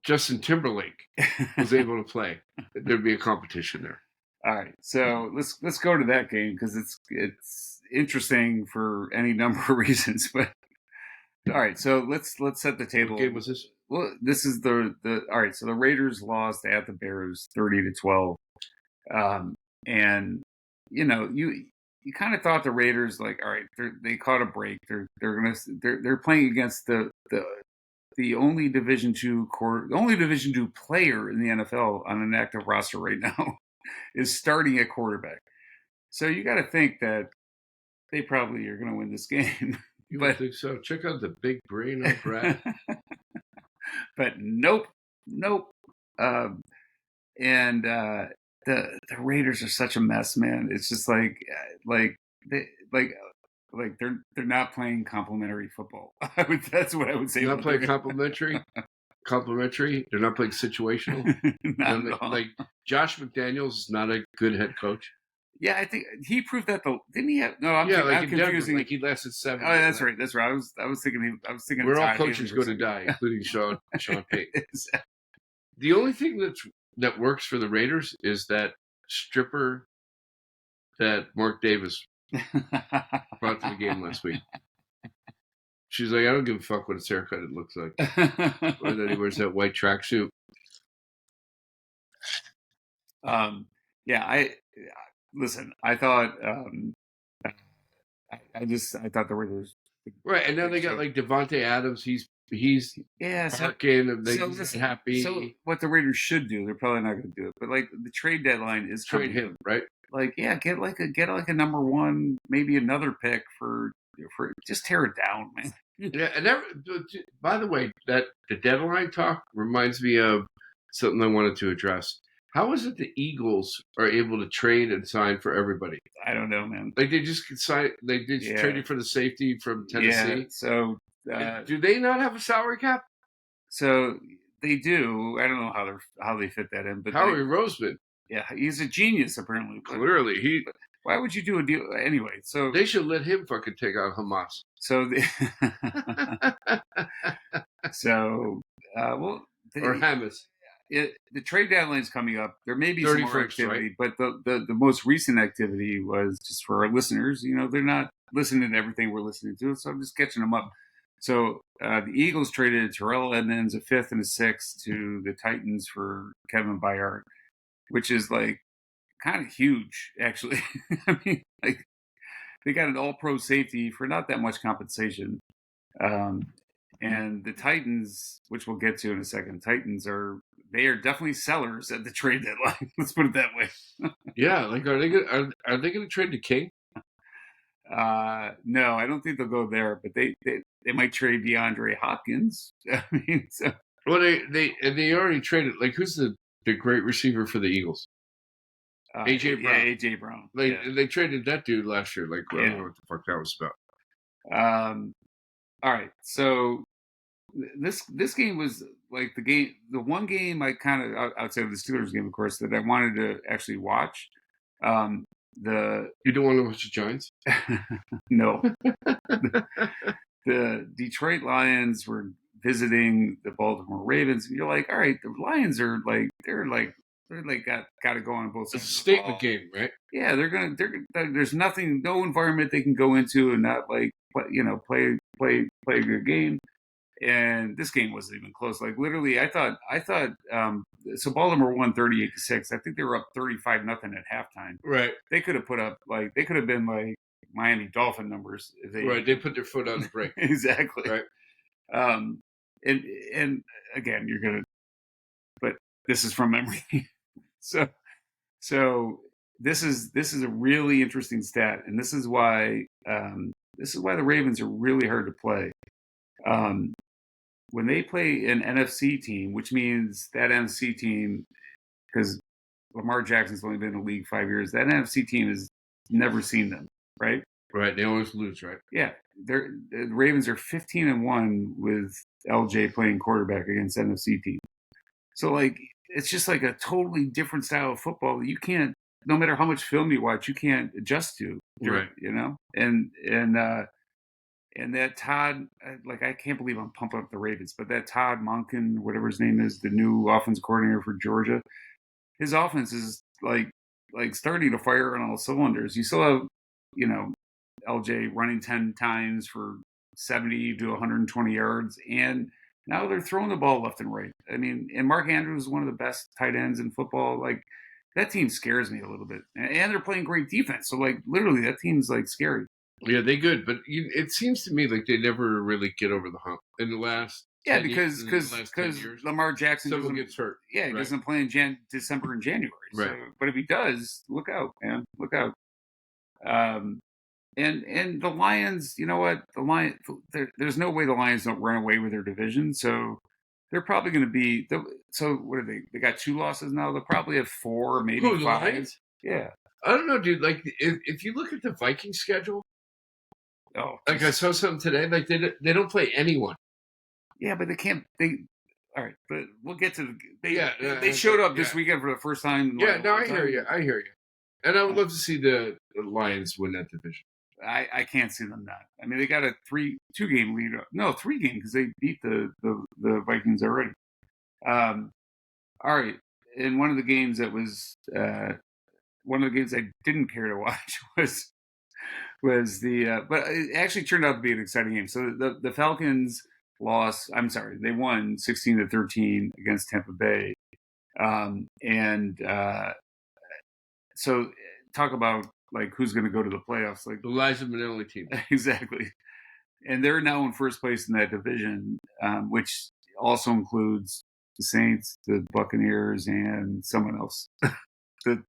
Justin Timberlake was able to play, there'd be a competition there. All right, so let's go to that game because it's interesting for any number of reasons. But all right, so let's set the table. What game was this? Well, this is the all right. So the Raiders lost at the Bears 30-12, and you know you kind of thought the Raiders like all right they caught a break. They're playing against the only Division II player in the NFL on an active roster right now. Is starting at quarterback. So you got to think that they probably are going to win this game. You would think so. Check out the big brain of Brad. But nope. And the Raiders are such a mess, man. It's just they're not playing complimentary football. That's what I would say. They're not playing complimentary. They're not playing situational. Like Josh McDaniels is not a good head coach. Yeah, I think he proved that though. Didn't he have? No, I'm confusing. Like he lasted 7. Oh, that's right. I was thinking. We're all coaches going to die, including Sean Payton. The only thing that works for the Raiders is that stripper that Mark Davis brought to the game last week. She's like, I don't give a fuck what his haircut it looks like. Or that he wears that white tracksuit. Yeah, listen. I thought, I thought the Raiders. Right, and now they got like Devontae Adams. He's parking. He's happy. So what the Raiders should do? They're probably not going to do it. But like the trade deadline is trade him, right? Like get like a number one, maybe another pick for just tear it down, man. Yeah, and by the way, that the deadline talk reminds me of something I wanted to address. How is it the Eagles are able to trade and sign for everybody? I don't know, man. Like they just sign, they just Yeah, traded for the safety from yeah. Tennessee. So, Do they not have a salary cap? so they do. I don't know how they fit that in, but Howie Roseman, yeah, he's a genius apparently. clearly, But why would you do a deal anyway? So they should let him fucking take out Hamas. so so well, Or Hamas. the trade deadline's coming up. There may be some more 31st, activity, right? but the most recent activity was just for our listeners. They're not listening to everything we're listening to, so I'm just catching them up. So the Eagles traded Terrell Edmonds, a fifth and a sixth, to the Titans for Kevin Byard, which is like kind of huge, actually. I mean, like they got an All-Pro safety for not that much compensation. And the Titans, which we'll get to in a second, they are definitely sellers at the trade deadline. Let's put it that way. Yeah, like are they gonna trade the King? No, I don't think they'll go there, but they might trade DeAndre Hopkins. I mean, so Well, they already traded. Like who's the great receiver for the Eagles? AJ Brown. Yeah, AJ Brown. They traded that dude last year. Like I don't know what the fuck that was about. All right, so this game was like the one game I kind of outside of the Steelers game, of course, that I wanted to actually watch. You don't want to watch the Giants? No. The Detroit Lions were visiting the Baltimore Ravens, and you're like, all right, the Lions are like they're got to go on both sides. It's a statement game, right? Yeah, there's nothing, no environment they can go into and not like play a good game. And this game wasn't even close. Like literally, I thought so Baltimore won 38-6. I think they were up 35-0 at halftime. Right. They could have put up they could have been like Miami Dolphin numbers if they put their foot on the brake. Exactly. Right. And again, but this is from memory. So this is a really interesting stat, and this is why the Ravens are really hard to play. When they play an NFC team, which means that NFC team, because Lamar Jackson's only been in the league 5 years, that NFC team has never seen them, right? Right. They always lose, right? Yeah. The Ravens are 15-1 with LJ playing quarterback against NFC team. So like it's just like a totally different style of football that you can't, no matter how much film you watch, you can't adjust to. Right. And that Todd, like I can't believe I'm pumping up the Ravens, but that Todd Monken, whatever his name is, the new offensive coordinator for Georgia, his offense is like starting to fire on all cylinders. You still have, LJ running 10 times for 70 to 120 yards, and now they're throwing the ball left and right. I mean, and Mark Andrews is one of the best tight ends in football. Like that team scares me a little bit, and they're playing great defense. So like literally, that team's like scary. Yeah, they good, but it seems to me like they never really get over the hump in the last. Yeah, because Lamar Jackson someone gets hurt. Yeah, he doesn't play in December and January. Right. So, but if he does, look out, man, look out. And the Lions, you know what? There's no way the Lions don't run away with their division. So they're probably going to be. So what are they? They got 2 losses now. They'll probably have 4, maybe 5. The Lions? Yeah. I don't know, dude. Like if you look at the Vikings schedule. Oh, like I saw something today. Like they don't play anyone. Yeah, but they can't. All right, but we'll get to they showed up this weekend for the first time. I hear you. And I would love to see the Lions win that division. I can't see them not. I mean, they got a 2-game lead. No, 3-game because they beat the Vikings already. All right, and one of the games that was one of the games I didn't care to watch was the but it actually turned out to be an exciting game. So the Falcons lost. I'm sorry, they won 16-13 against Tampa Bay, so talk about like who's going to go to the playoffs, like the Liza Minnelli team. Exactly, and they're now in first place in that division, which also includes the Saints, the Buccaneers, and someone else, the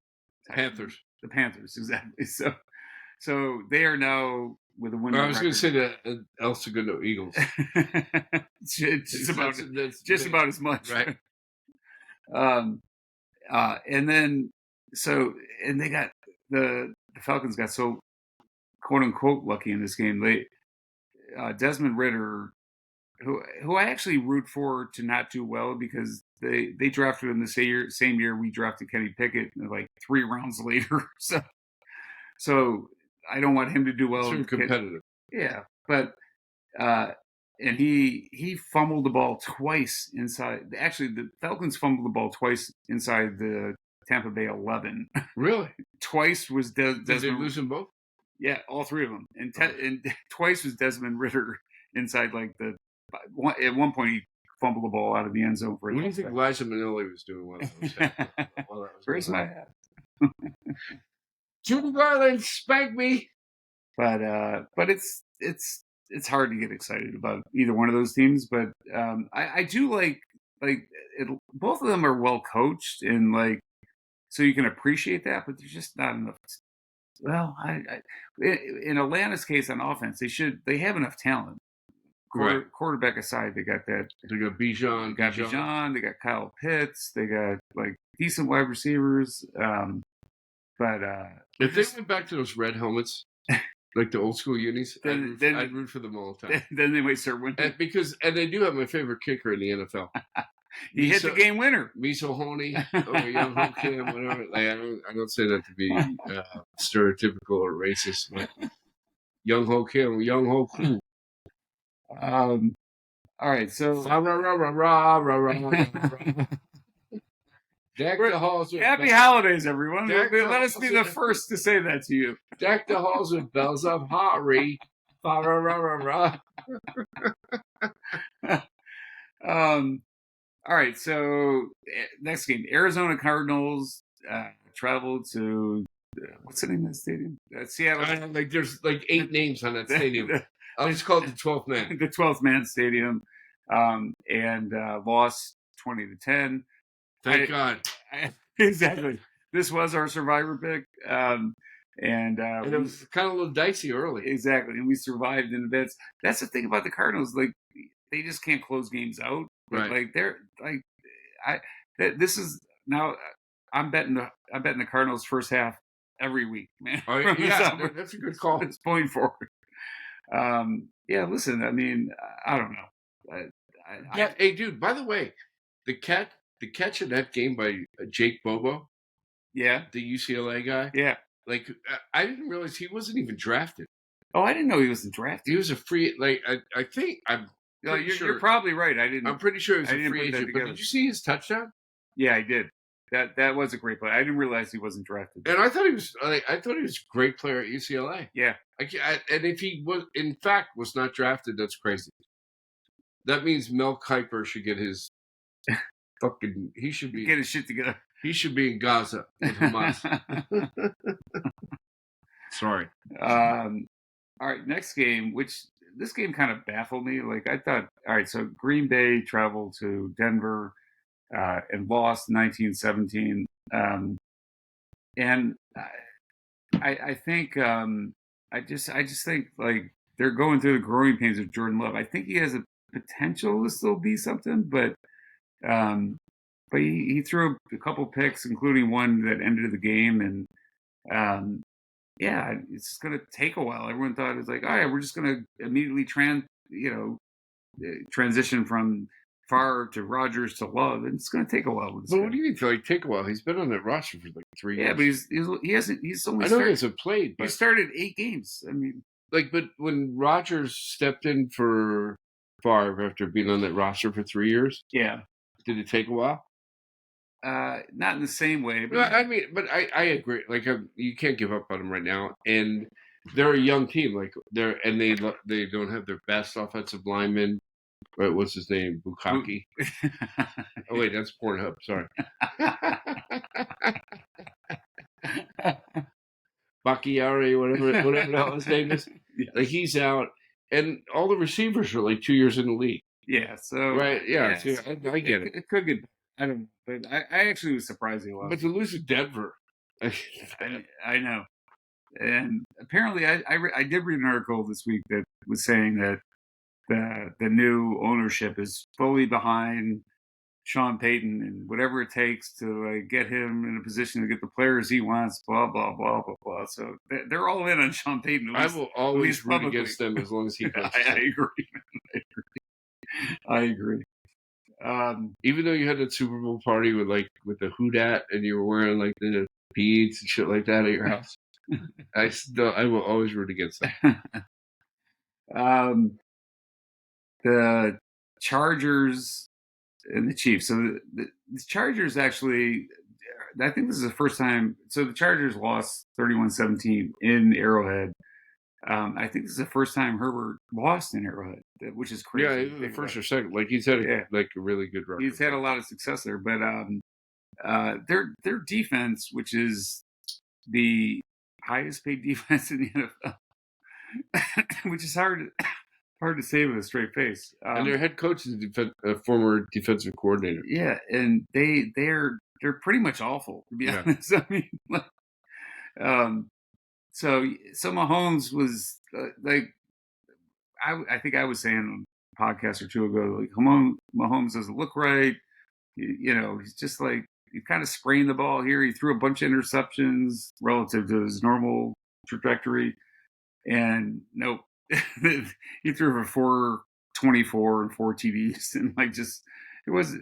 Panthers. The Panthers, exactly. So they are now with a win. I was going to say the El Segundo Eagles. just about as much, right? And then and they got the Falcons got so quote unquote lucky in this game. They Desmond Ritter, who I actually root for to not do well because they drafted him the same year we drafted Kenny Pickett, like 3 rounds later. So I don't want him to do well. It's competitive. Yeah, but and he fumbled the ball twice inside. Actually, the Falcons fumbled the ball twice inside the Tampa Bay 11. Really? Twice was Did they lose them both? Yeah, all 3 of them. And twice was Desmond Ritter inside like at one point he fumbled the ball out of the end zone for. What do you think Liza Minnelli was doing while that was Where's my hat? Judy Garland, spank me. But it's hard to get excited about either one of those teams. But I do like both of them are well coached and like so you can appreciate that, but there's just not enough. Well, in Atlanta's case on offense, they have enough talent. Quarterback aside, they got that. They got Bijan. They got Kyle Pitts. They got like decent wide receivers. But if they went back to those red helmets, like the old school unis, I'd root for them all the time. Then they might start winning. And they do have my favorite kicker in the NFL. He hit the game winner. Miso Honey or Young Ho Kim, whatever. Like, I don't say that to be stereotypical or racist, but Young Ho Kim, Young Ho Koo. All right, so deck the halls with happy holidays, everyone. Let us be the first to say that to you. Deck the halls with bells of Hari. All right, so next game, Arizona Cardinals traveled to what's the name of the stadium? Seattle. Like there's like 8 names on that stadium. I'll just call it the 12th man. The 12th man stadium, and lost 20-10. Thank God. Exactly. This was our survivor pick, and it was kind of a little dicey early. Exactly, and we survived in advance. That's the thing about the Cardinals; like they just can't close games out. Right. Like they're like, this is now. I'm betting the Cardinals first half every week, man. Oh, yeah, that's a good call. It's point forward. Yeah, listen. I mean, I don't know. Hey, dude. By the way, the catch in that game by Jake Bobo. Yeah, the UCLA guy. Yeah, like I didn't realize he wasn't even drafted. Oh, I didn't know he wasn't drafted. He was a free. Like I think I'm. You're probably right. I'm pretty sure he was a free agent. But did you see his touchdown? Yeah, I did. That was a great play. I didn't realize he wasn't drafted. And I thought he was. I thought he was a great player at UCLA. Yeah. And if he was, in fact, was not drafted, that's crazy. That means Mel Kiper should get his fucking. He should be get his shit together. He should be in Gaza with Hamas. Sorry. All right, next game, which this game kind of baffled me. Like I thought, all right, so Green Bay traveled to Denver and lost 19-17. And I think I just think like they're going through the growing pains of Jordan Love. I think he has a potential to still be something, but he threw a couple picks, including one that ended the game, and yeah, it's just going to take a while. Everyone thought it was like, all right, we're just going to immediately transition from Favre to Rodgers to Love, and it's going to take a while. But what do you mean? Like take a while? He's been on that roster for like 3 years. Yeah, but he hasn't. He's only. I know he hasn't played. But he started 8 games. I mean, like, but when Rodgers stepped in for Favre after being on that roster for 3 years, yeah, did it take a while? Not in the same way. But I agree. Like, you can't give up on them right now, and they're a young team. Like they don't have their best offensive lineman. Right, what's his name? Bukaki. Oh wait, that's Pornhub. Sorry. Bakiari, whatever the hell his name is. Yeah. Like he's out, and all the receivers are like 2 years in the league. Yeah. So right. Yeah. Yeah, so I get it. It could get. I don't know, but I actually was surprised he lost. But to lose to Denver, I know. And apparently, I did read an article this week that was saying that the new ownership is fully behind Sean Payton and whatever it takes to like get him in a position to get the players he wants. Blah blah blah blah blah. So they're all in on Sean Payton, I will at always least root publicly. against them as long as he coaches I them. agree. I agree. Even though you had that Super Bowl party with the Houdat and you were wearing like the beads and shit like that at your house, I will always root against them. um, the Chargers and the Chiefs. So the Chargers actually, I think this is the first time. So the Chargers lost 31-17 in Arrowhead. I think this is the first time Herbert lost in Arrowhead, which is Yeah, crazy. either the first or second. Like he's had a really good record. He's had a lot of success there, but their defense, which is the highest paid defense in the NFL, which is hard to say with a straight face. And their head coach is a former defensive coordinator. Yeah, and they're pretty much awful, to be honest. I mean, like, so Mahomes was like, I think I was saying on a podcast or two ago, like Mahomes doesn't look right. You know, he's just like, he kind of sprained the ball here. He threw a bunch of interceptions relative to his normal trajectory, and nope, he threw for 424 and 4 TDs, and like just it was.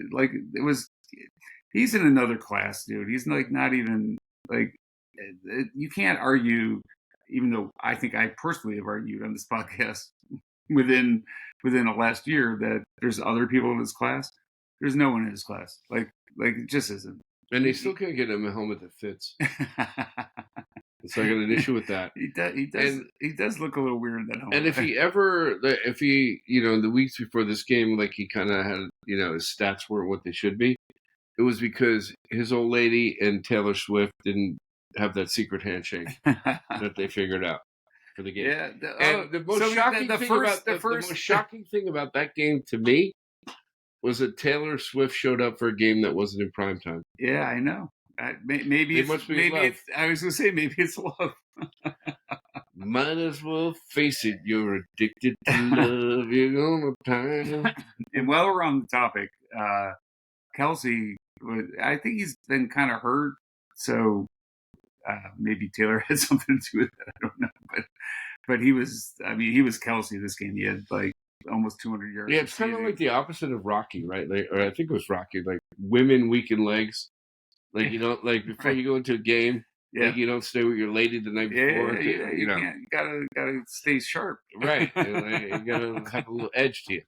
He's in another class, dude. He's like not even like, you can't argue, even though I think I personally have argued on this podcast within the last year that there's other people in his class. There's no one in his class. Like it just isn't. And they still can't get him a helmet that fits. So I got an issue with that. He does look a little weird in that helmet. And if he, in the weeks before this game, like he kind of had, his stats weren't what they should be. It was because his old lady and Taylor Swift didn't have that secret handshake that they figured out for the game. Yeah. The most shocking thing about that game to me was that Taylor Swift showed up for a game that wasn't in prime time. Yeah, I know. Maybe it's I was gonna say maybe it's love. Might as well face it, you're addicted to love. You're gonna time. And while we're on the topic, Kelsey, I think he's been kind of hurt, so maybe Taylor had something to do with it. I don't know, but he was Kelsey this game. He had like almost 200 yards. Yeah, it's kind of like the opposite of Rocky, right? Like, or I think it was Rocky. Like women weaken legs. Like like before you go into a game, like you don't stay with your lady the night before. You gotta stay sharp, right? You gotta have a little edge to you.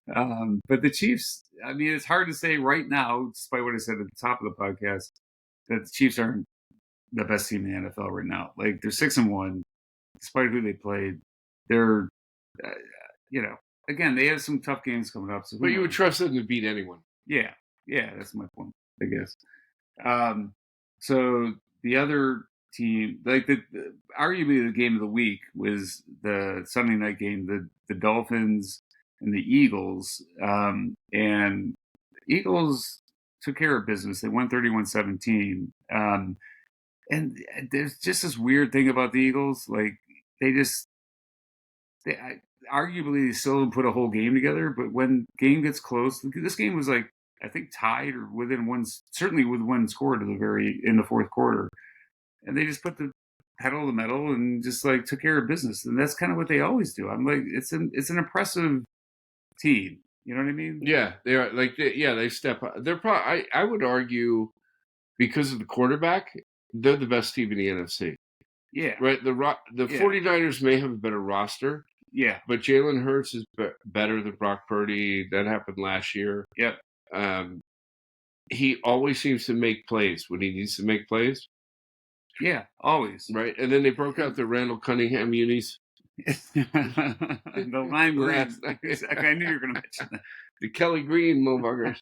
But the Chiefs, I mean, it's hard to say right now, despite what I said at the top of the podcast, that the Chiefs aren't the best team in the NFL right now. Like they're 6-1, despite who they played. They're, again, they have some tough games coming up. So but you would trust them to beat anyone. Yeah, that's my point, I guess. So the other team, like arguably the game of the week was the Sunday night game, the Dolphins and the Eagles. And Eagles took care of business. They won 31-17. And there's just this weird thing about the Eagles. Like arguably they still didn't put a whole game together, but when game gets close, this game was like, I think tied or within certainly with one score to in the fourth quarter. And they just put the pedal to the metal and just like took care of business. And that's kind of what they always do. I'm like, it's an impressive team. You know what I mean? Yeah, they are they step up. They're probably, I would argue, because of the quarterback, they're the best team in the NFC. Yeah. Right? The 49ers may have a better roster. Yeah. But Jalen Hurts is better than Brock Purdy. That happened last year. Yep. He always seems to make plays when he needs to make plays. Yeah, always. Right? And then they broke out the Randall Cunningham unis. The lime green. I knew you were going to mention that. The Kelly Green motherfuckers.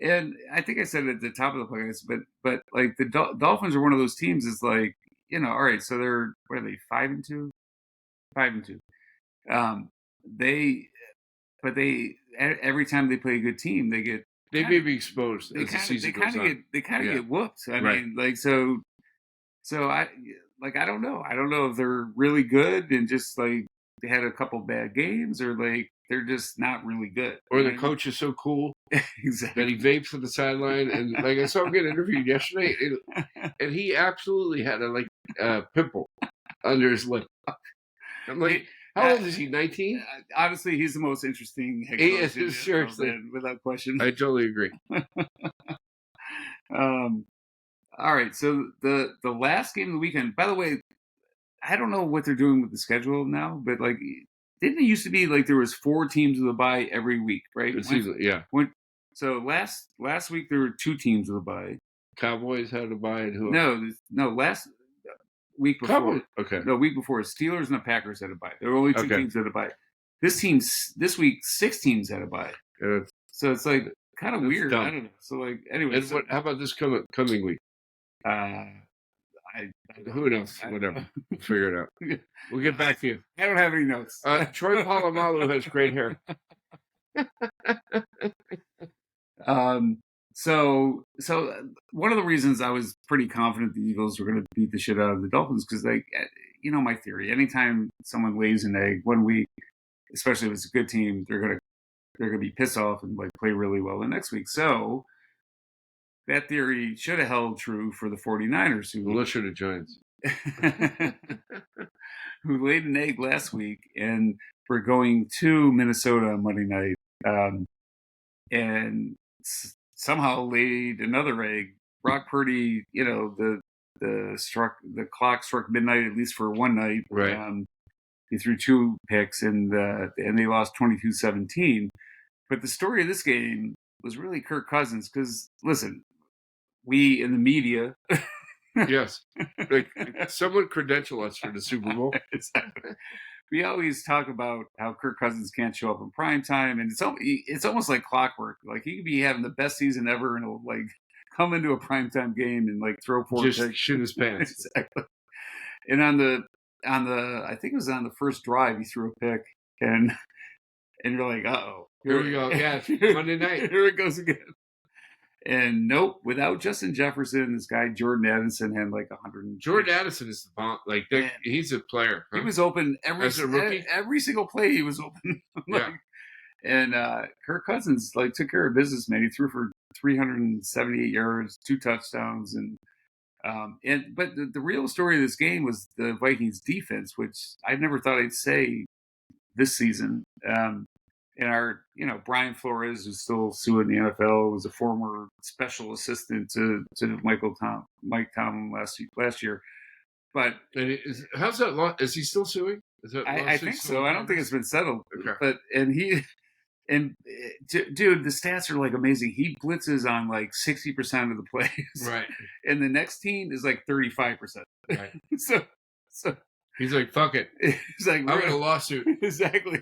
And I think I said it at the top of the podcast, but like the Dolphins are one of those teams. Is like, all right, so they're, what are they, 5-2? 5-2. They every time they play a good team, they get They may be exposed they as the kind of season goes on. get whooped. I Right. mean, like so I I don't know. I don't know if they're really good and just like they had a couple bad games or like they're just not really good. Or You know the what I mean? coach is so cool that Exactly. he vapes on the sideline, and like I saw him get interviewed yesterday, and he absolutely had a pimple under his lip. I'm like, how old is he? 19? Honestly, he's the most interesting head He coach in the is, NFL, seriously. man, without question. I totally agree. Um, all right, so the last game of the weekend. By the way, I don't know what they're doing with the schedule now, but like, didn't it used to be like there was 4 teams with a bye every week, right? It seems yeah. So last week there were 2 teams with a bye. Cowboys had to buy it. Who? No, last week before. Cowboys. Okay. No, week before Steelers and the Packers had a bye. There were only 2 teams that had a bye. This week 6 teams had a bye. So it's like kind of weird. Dumb. I don't know. So like anyway. And how about this coming week? Who knows? Whatever. We'll figure it out. We'll get back to you. I don't have any notes. Troy Polamalu has great hair. So one of the reasons I was pretty confident the Eagles were going to beat the shit out of the Dolphins because, like, my theory: anytime someone lays an egg 1 week, especially if it's a good team, they're gonna be pissed off and like play really well the next week. So that theory should have held true for the 49ers, who should have Giants, who laid an egg last week and were going to Minnesota on Monday night, and somehow laid another egg. Brock Purdy, the clock struck midnight at least for one night. Right. He threw 2 picks and they lost 22-17. But the story of this game was really Kirk Cousins because listen, we in the media. Yes. Like someone credential us for the Super Bowl. Exactly. We always talk about how Kirk Cousins can't show up in prime time, and it's almost like clockwork. Like he could be having the best season ever, and he'll like come into a primetime game and like throw 4 just picks. shit his pants. Exactly. And on the I think it was on the first drive, he threw a pick, and you're like, uh-oh, here we go. Yeah, Monday night. Here it goes again. And nope, without Justin Jefferson, this guy Jordan Addison had like 100. Jordan Addison is the bomb. Like he's a player. Huh? He was open every single play. He was open. Yeah. And Kirk Cousins like took care of business, man. He threw for 378 yards, 2 touchdowns, but the real story of this game was the Vikings defense, which I never thought I'd say this season. And our, Brian Flores, who's still suing the NFL, was a former special assistant to Mike Tomlin last year. But how's that law? Is he still suing? I think so. I don't think it's been settled. Okay. But dude, the stats are like amazing. He blitzes on like 60% of the plays, right? And the next team is like 35%, right? So he's like, fuck it. He's like, I'm in a lawsuit. Exactly.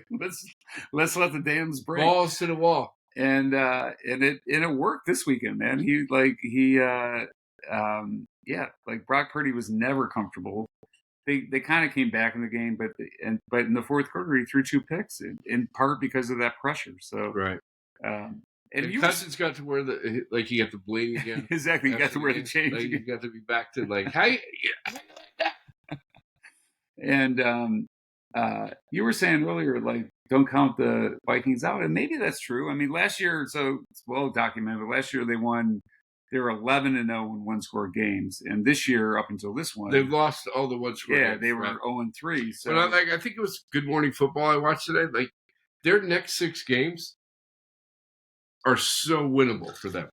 Let's let the dams break. Balls to the wall. And it worked this weekend, man. Like Brock Purdy was never comfortable. They kind of came back in the game, but in the fourth quarter he threw 2 picks in part because of that pressure. So right. And Cousins got to wear you got the bling again. Exactly, you got to wear the change. You got to be back to like how you like that. And you were saying earlier, like, don't count the Vikings out, and maybe that's true. I mean, last year, so it's well documented. But last year they won. They were 11-0 in 1-score games, and this year, up until this one, they've lost all the 1-score. Yeah, games, they were 0-3. So, but I think it was Good Morning Football I watched today. Like their next 6 games are so winnable for them.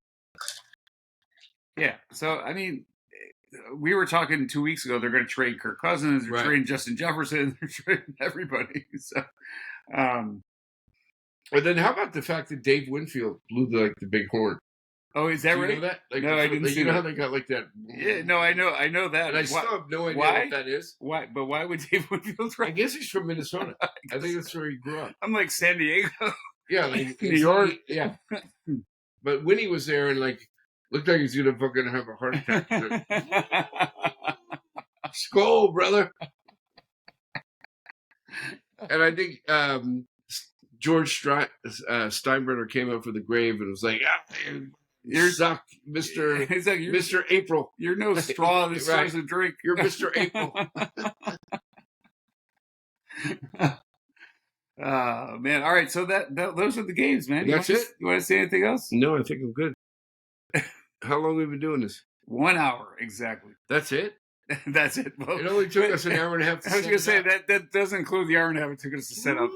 Yeah. So I mean, we were talking 2 weeks ago. They're going to trade Kirk Cousins. They're trading Justin Jefferson. They're trading everybody. So, and then how about the fact that Dave Winfield blew the big horn? Oh, is that right? You know that? Like, no, I didn't see that. You know how they got like that? Yeah, no, I know that. And I still have no idea what that is. Why? But why would Dave Winfield try? I guess he's from Minnesota. I think that's where he grew up. I'm like San Diego. Yeah, like New York. Yeah. But Winnie was there and like looked like he's gonna fucking have a heart attack. Skull, brother. And I think George Steinbrenner came up for the grave and was like, "You suck, Mister He's like, Mister April. You're no straw that stirs a drink. You're Mister April." Man. All right. So those are the games, man. That's it. You want to say anything else? No, I think I'm good. How long have we been doing this? 1 hour exactly. That's it. That's it. Well, it only took us an hour and a half. I was going to say that doesn't include the hour and a half it took us to set up.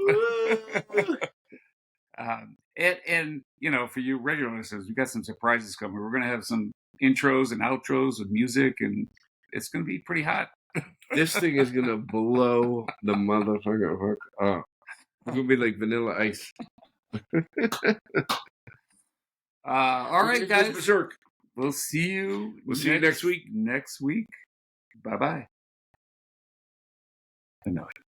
And you know, for you regular listeners, we got some surprises coming. We're going to have some intros and outros with music, and it's going to be pretty hot. This thing is going to blow the motherfucker up. It's going to be like Vanilla Ice. All right, guys. Berserk. We'll see you. See you next week. Next week. Bye-bye. I know it.